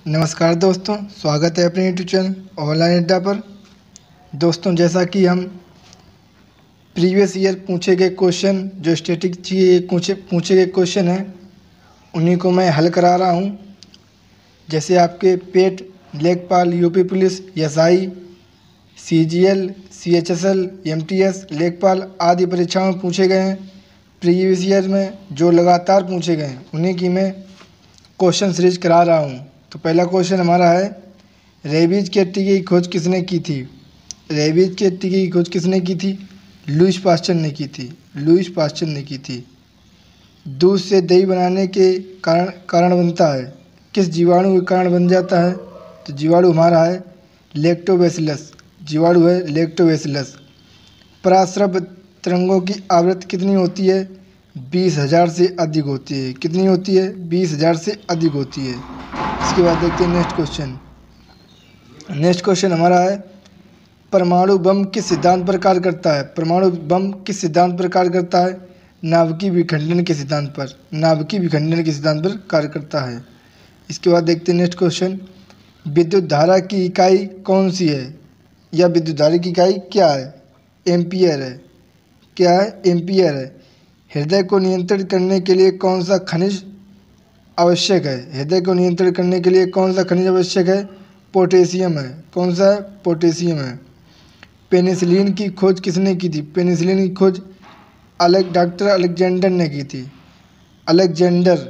नमस्कार दोस्तों, स्वागत है अपने यूट्यूब चैनल ऑनलाइन अड्डा पर। दोस्तों, जैसा कि हम प्रीवियस ईयर पूछे गए क्वेश्चन जो स्टैटिक पूछे गए क्वेश्चन हैं उन्हीं को मैं हल करा रहा हूं। जैसे आपके पेट, लेखपाल, UP police, SI, CGL, CHSL, MTS, लेखपाल आदि परीक्षाओं में पूछे गए हैं प्रीवियस ईयर में, जो लगातार पूछे गए हैं उन्हीं की मैं क्वेश्चन सीरीज करा रहा हूं। तो पहला क्वेश्चन हमारा है, रेबीज के टीके की खोज किसने की थी? रेबीज के टीके की खोज किसने की थी? लुईस पास्चर ने की थी। लुईस पास्चर ने की थी। दूध से दही बनाने के कारण बनता है, किस जीवाणु के कारण बन जाता है? तो जीवाणु हमारा है लैक्टोबैसिलस। जीवाणु है लैक्टोबैसिलस। पराश्रव तरंगों की आवृत्ति कितनी होती है? 20,000 से अधिक होती है। कितनी होती है? 20,000 से अधिक होती है। इसके बाद देखते हैं नेक्स्ट क्वेश्चन। नेक्स्ट क्वेश्चन हमारा है, परमाणु बम किस सिद्धांत पर कार्य करता है? परमाणु बम किस सिद्धांत पर कार्य करता है? नाभिकीय विखंडन के सिद्धांत पर। नाभिकीय विखंडन के सिद्धांत पर कार्य करता है। इसके बाद देखते हैं नेक्स्ट क्वेश्चन, विद्युत धारा की इकाई कौन सी है? या विद्युत धारा की इकाई क्या है? एम्पियर है। क्या है? एम्पियर है। हृदय को नियंत्रित करने के लिए कौन सा खनिज आवश्यक है? हृदय को नियंत्रित करने के लिए कौन सा खनिज आवश्यक है? पोटेशियम है। कौन सा है? पोटेशियम है। पेनिसिलिन की खोज किसने की थी? पेनिसिलिन की खोज डॉक्टर अलेक्जेंडर ने की थी। अलेक्जेंडर।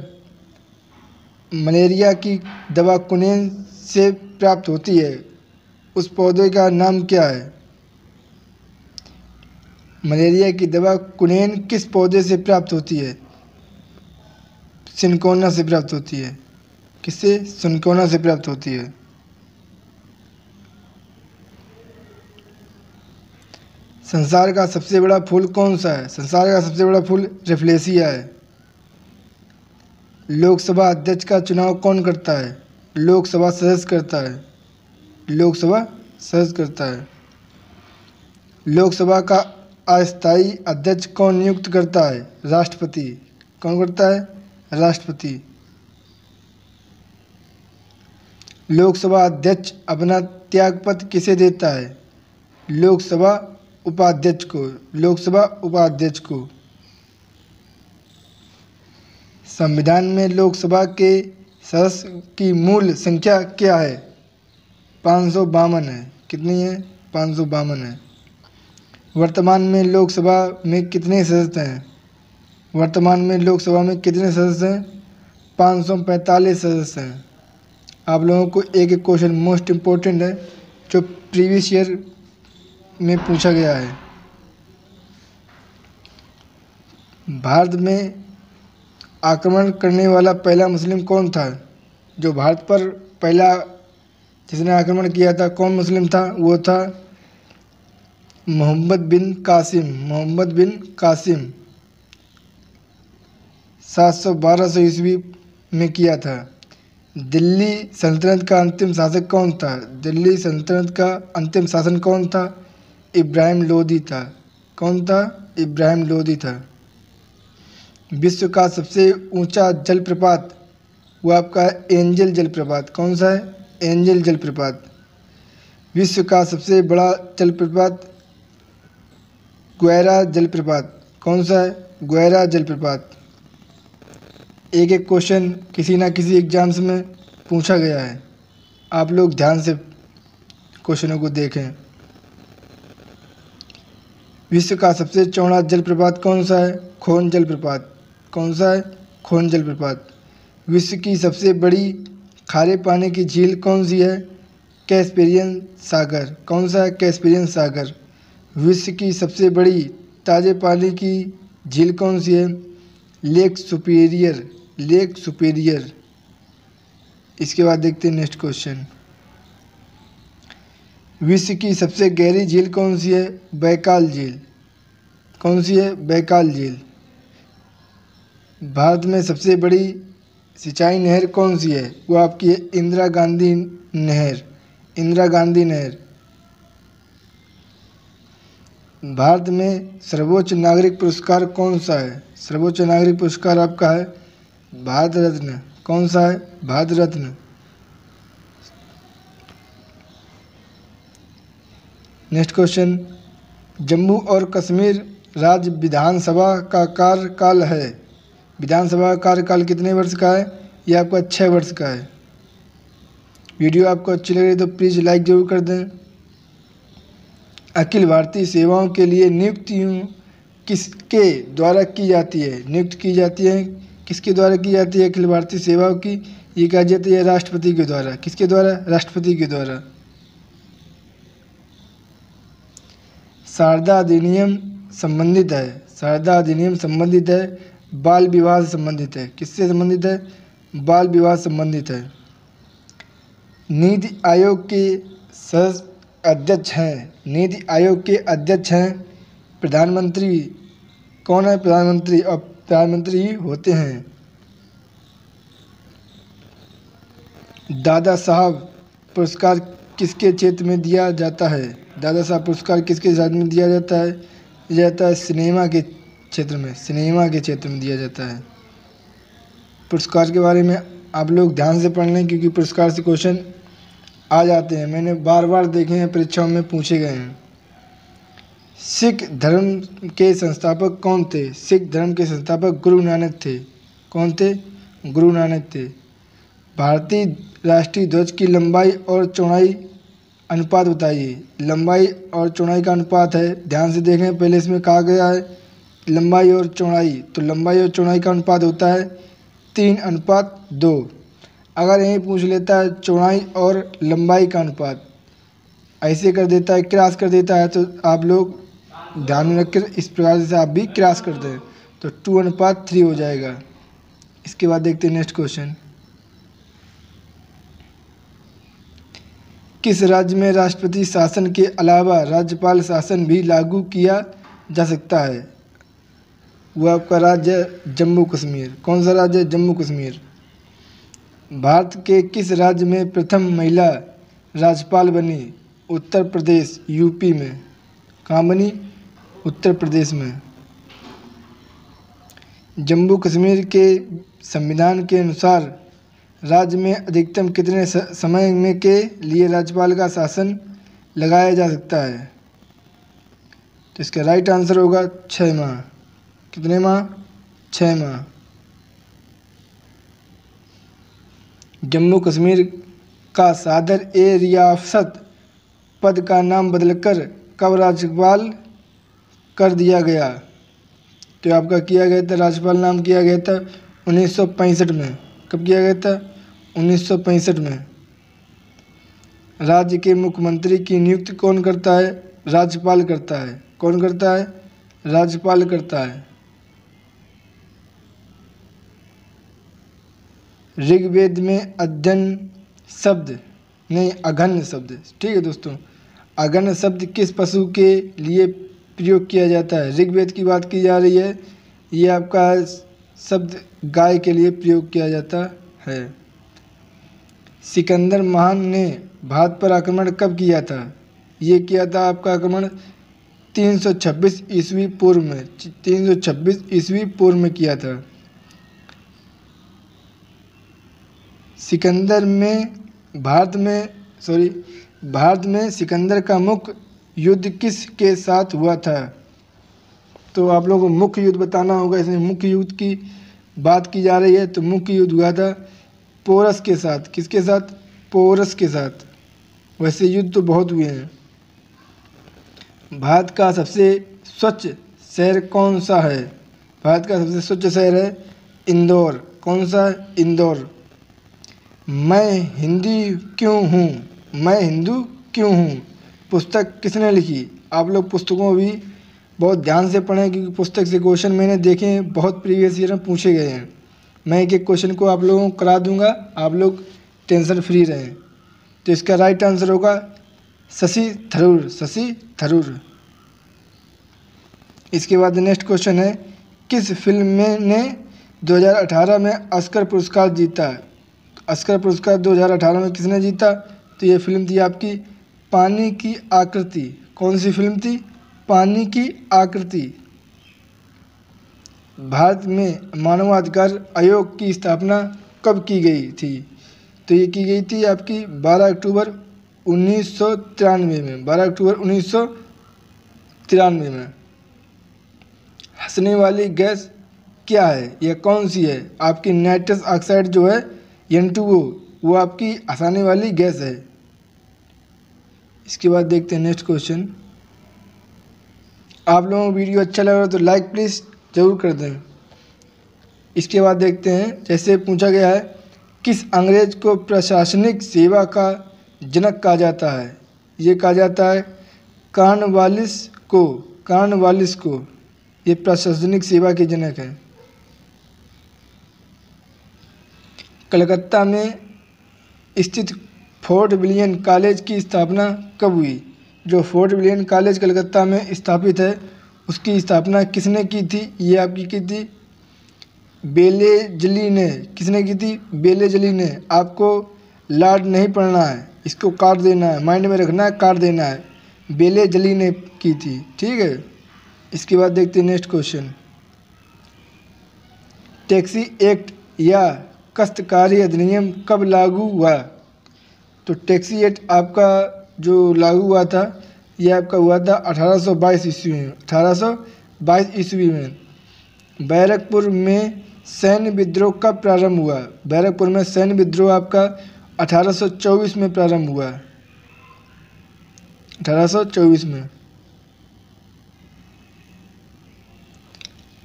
मलेरिया की दवा कुनेन से प्राप्त होती है, उस पौधे का नाम क्या है? मलेरिया की दवा कुनेन किस पौधे से प्राप्त होती है? सिनकोना से प्राप्त होती है। किससे? सिनकोना से प्राप्त होती है। संसार का सबसे बड़ा फूल कौन सा है? संसार का सबसे बड़ा फूल रेफलेशिया है। लोकसभा अध्यक्ष का चुनाव कौन करता है? लोकसभा सदस्य करता है। लोकसभा सदस्य करता है। लोकसभा का अस्थायी अध्यक्ष कौन नियुक्त करता है? राष्ट्रपति। कौन करता है? राष्ट्रपति। लोकसभा अध्यक्ष अपना त्यागपत्र किसे देता है? लोकसभा उपाध्यक्ष को। लोकसभा उपाध्यक्ष को। संविधान में लोकसभा के सदस्य की मूल संख्या क्या है? 552 है। कितनी है? 552 है। वर्तमान में लोकसभा में कितने सदस्य हैं? वर्तमान में लोकसभा में कितने सदस्य हैं? 545 सदस्य हैं। आप लोगों को एक एक क्वेश्चन मोस्ट इम्पोर्टेंट है जो प्रीवियस ईयर में पूछा गया है। भारत में आक्रमण करने वाला पहला मुस्लिम कौन था? जो भारत पर पहला जिसने आक्रमण किया था, कौन मुस्लिम था? वो था मोहम्मद बिन कासिम। मोहम्मद बिन कासिम। 712 ईस्वी में किया था। दिल्ली सल्तनत का अंतिम शासक कौन था? दिल्ली सल्तनत का अंतिम शासन कौन था? इब्राहिम लोदी था। कौन था? इब्राहिम लोदी था। विश्व का सबसे ऊंचा जलप्रपात वो आपका एंजल जलप्रपात। कौन सा है? एंजल जलप्रपात। विश्व का सबसे बड़ा जलप्रपात ग्वेरा जलप्रपात। कौन सा है? ग्वेरा जलप्रपात। एक एक क्वेश्चन किसी ना किसी एग्जाम्स में पूछा गया है, आप लोग ध्यान से क्वेश्चनों को देखें। विश्व का सबसे चौड़ा जलप्रपात कौन सा है? खोन जलप्रपात। कौन सा है? खोन जलप्रपात। विश्व की सबसे बड़ी खारे पानी की झील कौन सी है? कैस्पेरियन सागर। कौन सा है? कैस्पेरियन सागर। विश्व की सबसे बड़ी ताज़े पानी की झील कौन सी है? Lake superior. Lake superior. इसके बाद देखते हैं नेक्स्ट क्वेश्चन, विश्व की सबसे गहरी झील कौन सी है? बैकाल झील। कौन सी है? बैकाल झील। भारत में सबसे बड़ी सिंचाई नहर कौन सी है? वो आपकी है इंदिरा गांधी नहर। इंदिरा गांधी नहर। भारत में सर्वोच्च नागरिक पुरस्कार कौन सा है? सर्वोच्च नागरिक पुरस्कार आपका है भारत रत्न। कौन सा है? भारत रत्न। नेक्स्ट क्वेश्चन, जम्मू और कश्मीर राज्य विधानसभा का कार्यकाल है, विधानसभा का कार्यकाल कितने वर्ष का है? ये आपका 6 वर्ष का है। वीडियो आपको अच्छी लग रही है तो प्लीज़ लाइक ज़रूर कर दें। अखिल भारतीय सेवाओं के लिए नियुक्तियों किसके द्वारा की जाती है? नियुक्त की जाती है किसके द्वारा की जाती है अखिल भारतीय सेवाओं की? ये कहा जाता है राष्ट्रपति के द्वारा। किसके द्वारा? राष्ट्रपति के द्वारा। शारदा अधिनियम संबंधित है, शारदा अधिनियम संबंधित है बाल विवाह से संबंधित है। किससे संबंधित है? बाल विवाह संबंधित है। नीति आयोग के सदस्य अध्यक्ष हैं, नीति आयोग के अध्यक्ष हैं प्रधानमंत्री। कौन है प्रधानमंत्री? और प्रधानमंत्री ही होते हैं। दादा साहब पुरस्कार किसके क्षेत्र में दिया जाता है? दादा साहब पुरस्कार किसके क्षेत्र में दिया जाता है? दिया जाता है सिनेमा के क्षेत्र में, सिनेमा के क्षेत्र में दिया जाता है। पुरस्कार के बारे में आप लोग ध्यान से पढ़ लें क्योंकि पुरस्कार से क्वेश्चन आ जाते हैं, मैंने बार बार देखे हैं, परीक्षाओं में पूछे गए हैं। सिख धर्म के संस्थापक कौन थे? सिख धर्म के संस्थापक गुरु नानक थे। कौन थे? गुरु नानक थे। भारतीय राष्ट्रीय ध्वज की लंबाई और चौड़ाई अनुपात बताइए। लंबाई और चौड़ाई का अनुपात है, ध्यान से देखें, पहले इसमें कहा गया है लंबाई और चौड़ाई, तो लंबाई और चौड़ाई का अनुपात होता है 3:2। अगर यहीं पूछ लेता है चौड़ाई और लंबाई का अनुपात, ऐसे कर देता है, क्रॉस कर देता है, तो आप लोग ध्यान में रखकर इस प्रकार से आप भी क्रॉस कर दें तो 2:3 हो जाएगा। इसके बाद देखते हैं नेक्स्ट क्वेश्चन, किस राज्य में राष्ट्रपति शासन के अलावा राज्यपाल शासन भी लागू किया जा सकता है? वो आपका राज्य है जम्मू कश्मीर। कौन सा राज्य है? जम्मू कश्मीर। भारत के किस राज्य में प्रथम महिला राज्यपाल बनी? उत्तर प्रदेश, यूपी में। कहाँ बनी? उत्तर प्रदेश में। जम्मू कश्मीर के संविधान के अनुसार राज्य में अधिकतम कितने समय में के लिए राज्यपाल का शासन लगाया जा सकता है? तो इसका राइट आंसर होगा 6 माह। कितने माह? 6 माह। जम्मू कश्मीर का सदर ए रियासत पद का नाम बदलकर कब राज्यपाल कर दिया गया? तो आपका किया गया था, राज्यपाल नाम किया गया था 1965 में। कब किया गया था? 1965 में। राज्य के मुख्यमंत्री की नियुक्ति कौन करता है? राज्यपाल करता है। कौन करता है? राज्यपाल करता है। ऋग्वेद में अध्ययन शब्द नहीं, अघन्य शब्द, ठीक है दोस्तों, अघन्य शब्द किस पशु के लिए प्रयोग किया जाता है? ऋग्वेद की बात की जा रही है, ये आपका शब्द गाय के लिए प्रयोग किया जाता है। सिकंदर महान ने भारत पर आक्रमण कब किया था? ये किया था आपका आक्रमण 326 ईस्वी पूर्व में, 326 ईस्वी पूर्व में किया था। भारत में सिकंदर का मुख्य युद्ध किस के साथ हुआ था? तो आप लोगों को मुख्य युद्ध बताना होगा, इसमें मुख्य युद्ध की बात की जा रही है, तो मुख्य युद्ध हुआ था पोरस के साथ। किसके साथ? पोरस के साथ। वैसे युद्ध तो बहुत हुए हैं। भारत का सबसे स्वच्छ शहर कौन सा है? भारत का सबसे स्वच्छ शहर है इंदौर। कौन सा? इंदौर। मैं हिंदू क्यों हूँ? मैं हिंदू क्यों हूँ पुस्तक किसने लिखी? आप लोग पुस्तकों भी बहुत ध्यान से पढ़ें क्योंकि पुस्तक से क्वेश्चन मैंने देखे हैं, बहुत प्रीवियस ईयर में पूछे गए हैं। मैं एक एक क्वेश्चन को आप लोगों को करा दूंगा, आप लोग टेंशन फ्री रहें। तो इसका राइट आंसर होगा शशि थरूर। शशि थरूर। इसके बाद नेक्स्ट क्वेश्चन है, किस फिल्म ने 2018 में ऑस्कर पुरस्कार जीता? ऑस्कर पुरस्कार 2018 में किसने जीता? तो ये फिल्म थी आपकी पानी की आकृति। कौन सी फिल्म थी? पानी की आकृति। भारत में मानवाधिकार आयोग की स्थापना कब की गई थी? तो ये की गई थी आपकी 12 अक्टूबर 1993 में, 12 अक्टूबर 1993 में। हंसने वाली गैस क्या है, यह कौन सी है? आपकी नाइट्रस ऑक्साइड जो है N2O, वो आपकी हंसाने वाली गैस है। इसके बाद देखते हैं नेक्स्ट क्वेश्चन। आप लोगों को वीडियो अच्छा लग रहा है तो लाइक प्लीज़ ज़रूर कर दें। इसके बाद देखते हैं, जैसे पूछा गया है, किस अंग्रेज को प्रशासनिक सेवा का जनक कहा जाता है? ये कहा जाता है कॉर्नवालिस को। ये प्रशासनिक सेवा के जनक हैं। कलकत्ता में स्थित फोर्ट विलियम कॉलेज की स्थापना कब हुई? जो फोर्ट विलियम कॉलेज कलकत्ता में स्थापित है, उसकी स्थापना किसने की थी? ये आपकी की थी बेलेजली ने। किसने की थी? बेलेजली ने। आपको लॉर्ड नहीं पढ़ना है, इसको काट देना है, माइंड में रखना है, काट देना है। बेलेजली ने की थी, ठीक है। इसके बाद देखते हैं नेक्स्ट क्वेश्चन। टैक्सी एक्ट या काश्तकारी अधिनियम कब लागू हुआ? तो टैक्सी एक्ट आपका जो लागू हुआ था, यह आपका हुआ था 1822 ईस्वी में। 1822 ईस्वी में। बैरकपुर में सैन्य विद्रोह कब प्रारंभ हुआ? बैरकपुर में सैन्य विद्रोह आपका 1824 में प्रारंभ हुआ। 1824 में।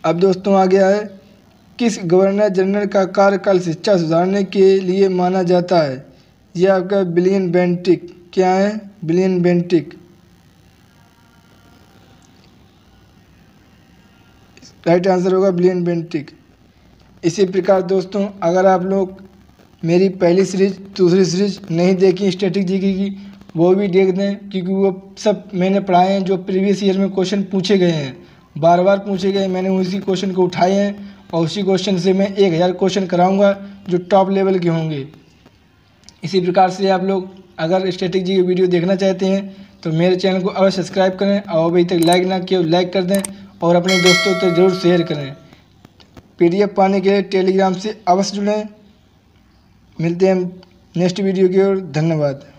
अब दोस्तों आ गया है, किस गवर्नर जनरल का कार्यकाल शिक्षा सुधारने के लिए माना जाता है? यह आपका विलियम बेंटिक। क्या है? William Bentinck. राइट आंसर होगा विलियम बेंटिक। इसी प्रकार दोस्तों, अगर आप लोग मेरी पहली सीरीज, दूसरी सीरीज नहीं देखी स्टैटिक जीके की, वो भी देख दें, क्योंकि वो सब मैंने पढ़ाए हैं जो प्रीवियस ईयर में क्वेश्चन पूछे गए हैं, बार बार पूछे गए। मैंने उसी क्वेश्चन को उठाए हैं और उसी क्वेश्चन से मैं 1000 क्वेश्चन कराऊंगा जो टॉप लेवल के होंगे। इसी प्रकार से आप लोग अगर स्टैटिक जी की वीडियो देखना चाहते हैं तो मेरे चैनल को अवश्य सब्सक्राइब करें, और अभी तक लाइक ना किया लाइक कर दें और अपने दोस्तों तक जरूर शेयर करें। PDF पाने के लिए टेलीग्राम से अवश्य जुड़ें। मिलते हैं नेक्स्ट वीडियो की ओर। धन्यवाद।